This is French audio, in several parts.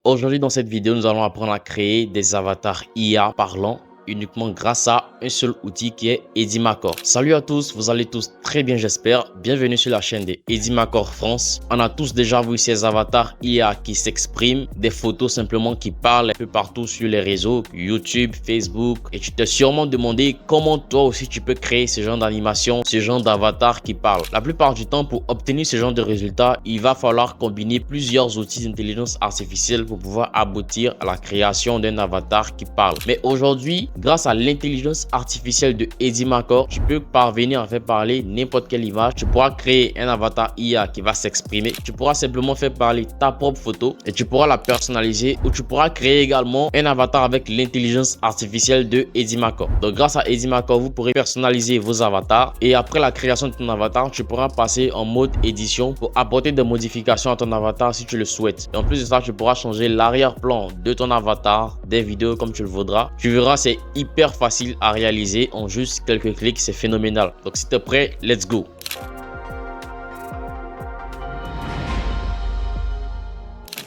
Aujourd'hui, dans cette vidéo, nous allons apprendre à créer des avatars IA parlants uniquement grâce à un seul outil qui est Edimacore. Salut à tous, vous allez tous très bien j'espère. Bienvenue sur la chaîne de Edimacore France. On a tous déjà vu ces avatars IA qui s'expriment, des photos simplement qui parlent un peu partout sur les réseaux, YouTube, Facebook. Et tu t'es sûrement demandé comment toi aussi tu peux créer ce genre d'animation, ce genre d'avatar qui parle. La plupart du temps, pour obtenir ce genre de résultats, il va falloir combiner plusieurs outils d'intelligence artificielle pour pouvoir aboutir à la création d'un avatar qui parle. Mais aujourd'hui, grâce à l'intelligence artificielle de Edimacore, tu peux parvenir à faire parler n'importe quelle image. Tu pourras créer un avatar IA qui va s'exprimer. Tu pourras simplement faire parler ta propre photo et tu pourras la personnaliser, ou tu pourras créer également un avatar avec l'intelligence artificielle de Edimacore. Donc grâce à Edimacore, vous pourrez personnaliser vos avatars et après la création de ton avatar, tu pourras passer en mode édition pour apporter des modifications à ton avatar si tu le souhaites. Et en plus de ça, tu pourras changer l'arrière-plan de ton avatar, des vidéos comme tu le voudras. Tu verras, c'est hyper facile à réaliser en juste quelques clics, c'est phénoménal. Donc si tu es prêt, let's go.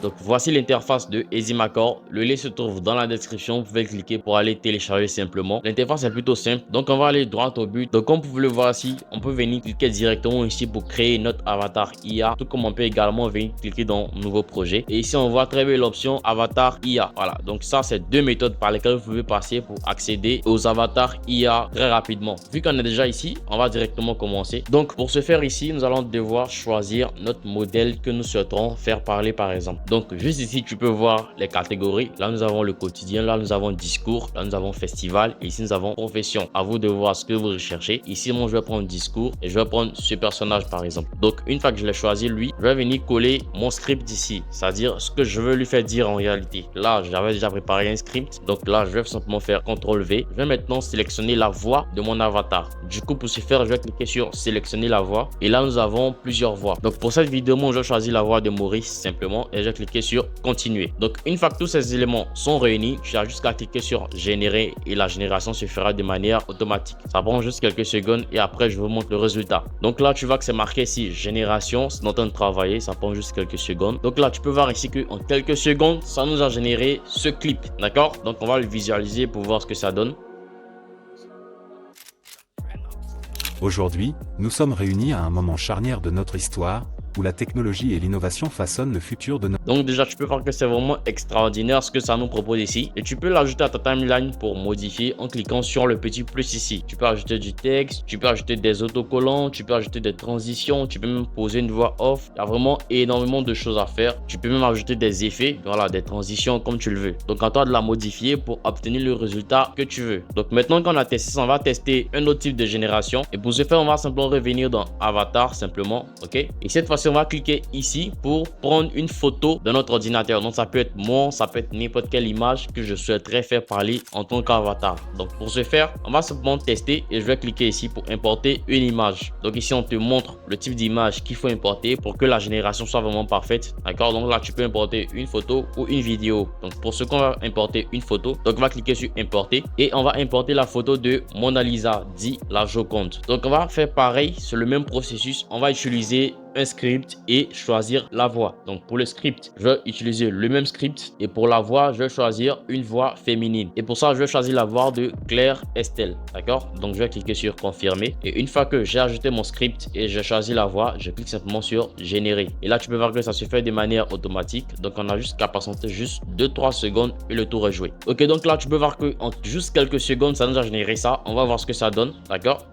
Donc voici l'interface de Edimacore. Le lien se trouve dans la description. Vous pouvez cliquer pour aller télécharger simplement. L'interface est plutôt simple. Donc on va aller droit au but. Donc comme vous pouvez le voir ici, on peut venir cliquer directement ici pour créer notre avatar IA. Tout comme on peut également venir cliquer dans nouveau projet. Et ici on voit très bien l'option avatar IA. Voilà. Donc ça c'est deux méthodes par lesquelles vous pouvez passer pour accéder aux avatars IA très rapidement. Vu qu'on est déjà ici, on va directement commencer. Donc pour ce faire ici, nous allons devoir choisir notre modèle que nous souhaiterons faire parler par exemple. Donc juste ici tu peux voir les catégories. Là nous avons le quotidien, là nous avons discours, là nous avons festival et ici nous avons profession. À vous de voir ce que vous recherchez. Ici moi je vais prendre discours et je vais prendre ce personnage par exemple. Donc une fois que je l'ai choisi lui, je vais venir coller mon script ici, c'est-à-dire ce que je veux lui faire dire en réalité. Là j'avais déjà préparé un script, donc là je vais simplement faire CTRL V. Je vais maintenant sélectionner la voix de mon avatar. Du coup pour ce faire je vais cliquer sur sélectionner la voix et là nous avons plusieurs voix. Donc pour cette vidéo moi je vais choisir la voix de Maurice simplement et je vais cliquer sur continuer. Donc une fois que tous ces éléments sont réunis, tu as juste qu'à cliquer sur générer et la génération se fera de manière automatique. Ça prend juste quelques secondes et après je vous montre le résultat. Donc là tu vois que c'est marqué ici génération, c'est en train de travailler, ça prend juste quelques secondes. Donc là tu peux voir ici que en quelques secondes ça nous a généré ce clip, d'accord? Donc on va le visualiser pour voir ce que ça donne. Aujourd'hui, nous sommes réunis à un moment charnière de notre histoire, où la technologie et l'innovation façonnent le futur de notre... Donc déjà tu peux voir que c'est vraiment extraordinaire ce que ça nous propose ici et tu peux l'ajouter à ta timeline pour modifier en cliquant sur le petit plus ici. Tu peux ajouter du texte, tu peux ajouter des autocollants, tu peux ajouter des transitions, tu peux même poser une voix off. Il y a vraiment énormément de choses à faire. Tu peux même ajouter des effets, voilà, des transitions comme tu le veux. Donc à toi de la modifier pour obtenir le résultat que tu veux. Donc maintenant qu'on a testé ça, on va tester un autre type de génération et pour ce faire on va simplement revenir dans avatar simplement, ok, et cette fois on va cliquer ici pour prendre une photo de notre ordinateur. Donc ça peut être moi, ça peut être n'importe quelle image que je souhaiterais faire parler en tant qu'avatar. Donc pour ce faire, on va simplement tester et je vais cliquer ici pour importer une image. Donc ici on te montre le type d'image qu'il faut importer pour que la génération soit vraiment parfaite, d'accord? Donc là tu peux importer une photo ou une vidéo. Donc pour ce qu'on va importer une photo, donc on va cliquer sur importer et on va importer la photo de Mona Lisa, dit la Joconde. Donc on va faire pareil, c'est le même processus. On va utiliser un script et choisir la voix. Donc pour le script, je vais utiliser le même script et pour la voix, je vais choisir une voix féminine. Et pour ça, je vais choisir la voix de Claire Estelle. D'accord? Donc je vais cliquer sur confirmer. Et une fois que j'ai ajouté mon script et j'ai choisi la voix, je clique simplement sur générer. Et là, tu peux voir que ça se fait de manière automatique. Donc on a juste qu'à patienter juste 2-3 secondes et le tour est joué. Ok, donc là, tu peux voir que en juste quelques secondes, ça nous a généré ça. On va voir ce que ça donne. D'accord?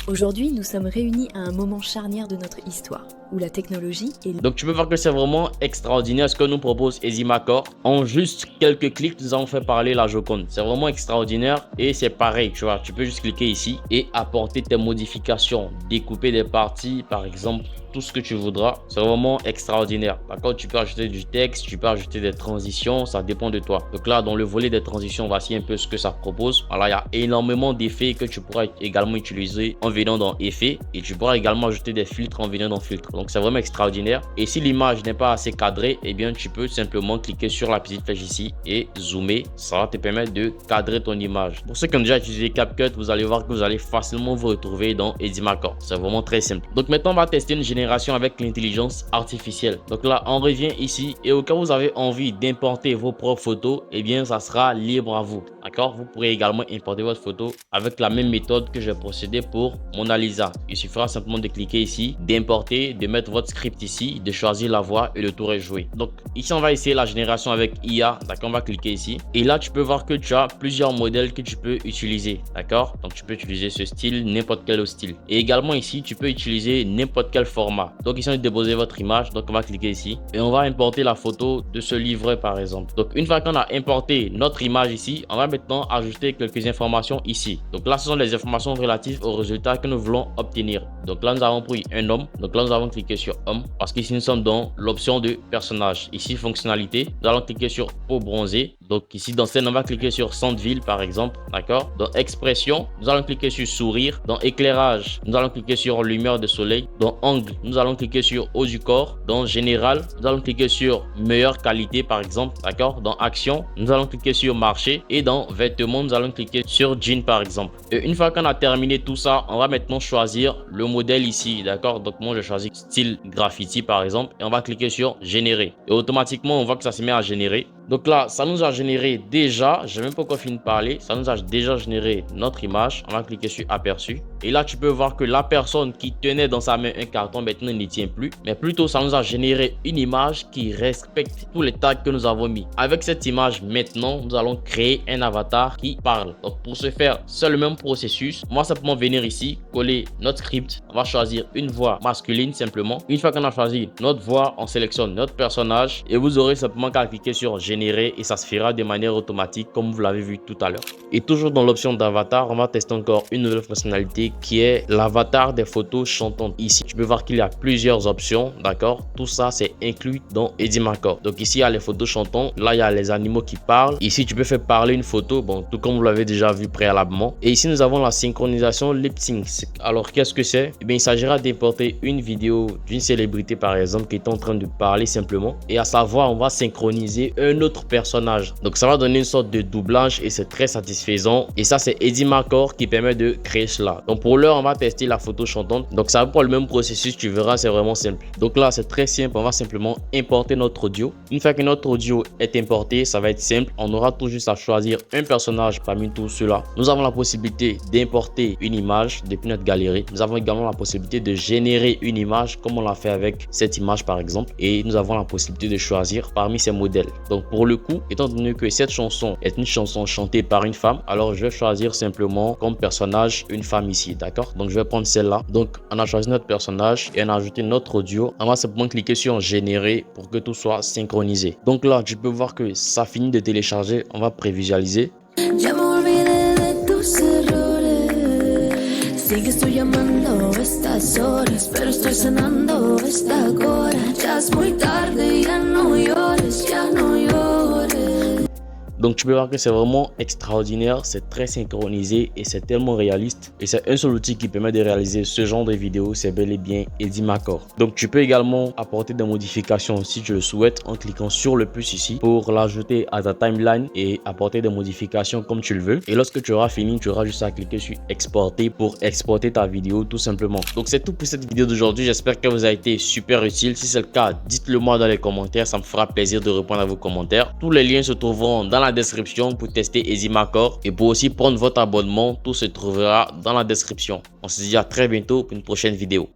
Aujourd'hui, nous sommes réunis à un moment charnière de notre histoire, où la technologie et... Donc tu peux voir que c'est vraiment extraordinaire ce que nous propose Edimacore. En juste quelques clics, nous avons fait parler la Joconde. C'est vraiment extraordinaire et c'est pareil, tu vois. Tu peux juste cliquer ici et apporter tes modifications, découper des parties, par exemple, tout ce que tu voudras. C'est vraiment extraordinaire. D'accord, tu peux ajouter du texte, tu peux ajouter des transitions, ça dépend de toi. Donc là, dans le volet des transitions, voici un peu ce que ça propose. Alors, il y a énormément d'effets que tu pourras également utiliser en venant dans effets et tu pourras également ajouter des filtres en venant dans filtres. Donc c'est vraiment extraordinaire. Et si l'image n'est pas assez cadrée, eh bien tu peux simplement cliquer sur la petite flèche ici et zoomer. Ça va te permettre de cadrer ton image. Pour ceux qui ont déjà utilisé CapCut, vous allez voir que vous allez facilement vous retrouver dans Edimacore. C'est vraiment très simple. Donc maintenant, on va tester une génération avec l'intelligence artificielle. Donc là, on revient ici et au cas où vous avez envie d'importer vos propres photos, eh bien ça sera libre à vous. D'accord? Vous pourrez également importer votre photo avec la même méthode que j'ai procédé pour Mona Lisa. Il suffira simplement de cliquer ici, d'importer, de mettre votre script ici, de choisir la voix et le tour est joué. Donc ici, on va essayer la génération avec IA. D'accord? On va cliquer ici et là, tu peux voir que tu as plusieurs modèles que tu peux utiliser. D'accord? Donc tu peux utiliser ce style, n'importe quel style. Et également ici, tu peux utiliser n'importe quel format. Donc ici, on va déposer votre image. Donc on va cliquer ici et on va importer la photo de ce livret par exemple. Donc une fois qu'on a importé notre image ici, on va maintenant ajouter quelques informations ici. Donc là, ce sont les informations relatives aux résultats que nous voulons obtenir. Donc là, nous avons pris un homme. Donc là, nous allons cliquer sur homme parce qu'ici, nous sommes dans l'option de personnage. Ici, fonctionnalité. Nous allons cliquer sur peau bronzée. Donc ici, dans scène, on va cliquer sur centre-ville par exemple. D'accord? Dans expression, nous allons cliquer sur sourire. Dans éclairage, nous allons cliquer sur lumière de soleil. Dans angle, nous allons cliquer sur haut du corps. Dans général, nous allons cliquer sur meilleure qualité par exemple. D'accord? Dans action, nous allons cliquer sur marché. Et dans vêtements, nous allons cliquer sur jean par exemple. Et une fois qu'on a terminé tout ça, on va maintenant choisir le modèle ici. D'accord? Donc moi, je choisis style graffiti par exemple. Et on va cliquer sur générer. Et automatiquement, on voit que ça se met à générer. Donc là, ça nous a généré déjà, je n'ai même pas encore fini de parler, ça nous a déjà généré notre image. On va cliquer sur aperçu. Et là, tu peux voir que la personne qui tenait dans sa main un carton maintenant n'y tient plus. Mais plutôt, ça nous a généré une image qui respecte tous les tags que nous avons mis. Avec cette image, maintenant, nous allons créer un avatar qui parle. Donc pour ce faire, c'est le même processus. On va simplement venir ici, coller notre script. On va choisir une voix masculine simplement. Une fois qu'on a choisi notre voix, on sélectionne notre personnage. Et vous aurez simplement qu'à cliquer sur générer et ça se fera de manière automatique comme vous l'avez vu tout à l'heure. Et toujours dans l'option d'avatar, on va tester encore une nouvelle fonctionnalité qui est l'avatar des photos chantantes. Ici, tu peux voir qu'il y a plusieurs options, d'accord? Tout ça, c'est inclus dans Edimacore. Donc ici, il y a les photos chantantes. Là, il y a les animaux qui parlent. Ici, tu peux faire parler une photo, bon, tout comme vous l'avez déjà vu préalablement. Et ici, nous avons la synchronisation lip sync. Alors, qu'est-ce que c'est? Eh bien, il s'agira d'importer une vidéo d'une célébrité, par exemple, qui est en train de parler simplement. Et à savoir, on va synchroniser un autre personnage. Donc, ça va donner une sorte de doublage et c'est très satisfaisant. Et ça, c'est Edimacore qui permet de créer cela. Donc, pour l'heure, on va tester la photo chantante. Donc, ça va prendre le même processus. Tu verras, c'est vraiment simple. Donc là, c'est très simple. On va simplement importer notre audio. Une fois que notre audio est importé, ça va être simple. On aura tout juste à choisir un personnage parmi tous ceux-là. Nous avons la possibilité d'importer une image depuis notre galerie. Nous avons également la possibilité de générer une image comme on l'a fait avec cette image par exemple. Et nous avons la possibilité de choisir parmi ces modèles. Donc pour le coup, étant donné que cette chanson est une chanson chantée par une femme, alors je vais choisir simplement comme personnage une femme ici, d'accord? Donc je vais prendre celle-là. Donc on a choisi notre personnage et on a ajouté notre audio. On va simplement cliquer sur générer pour que tout soit synchronisé. Donc là, tu peux voir que ça finit de télécharger. On va prévisualiser. Ya me olvidé de tus errores. Sigues tú llamando a estas horas, pero estoy cenando esta hora. Ya es muy tarde, ya no llores, ya no llores. Donc tu peux voir que c'est vraiment extraordinaire, c'est très synchronisé et c'est tellement réaliste. Et c'est un seul outil qui permet de réaliser ce genre de vidéo, c'est bel et bien Edimacore. Donc tu peux également apporter des modifications si tu le souhaites en cliquant sur le plus ici pour l'ajouter à ta timeline et apporter des modifications comme tu le veux. Et lorsque tu auras fini, tu auras juste à cliquer sur exporter pour exporter ta vidéo tout simplement. Donc c'est tout pour cette vidéo d'aujourd'hui, j'espère qu'elle vous a été super utile. Si c'est le cas, dites-le moi dans les commentaires, ça me fera plaisir de répondre à vos commentaires. Tous les liens se trouveront dans la description pour tester Edimacore et pour aussi prendre votre abonnement, tout se trouvera dans la description. On se dit à très bientôt pour une prochaine vidéo.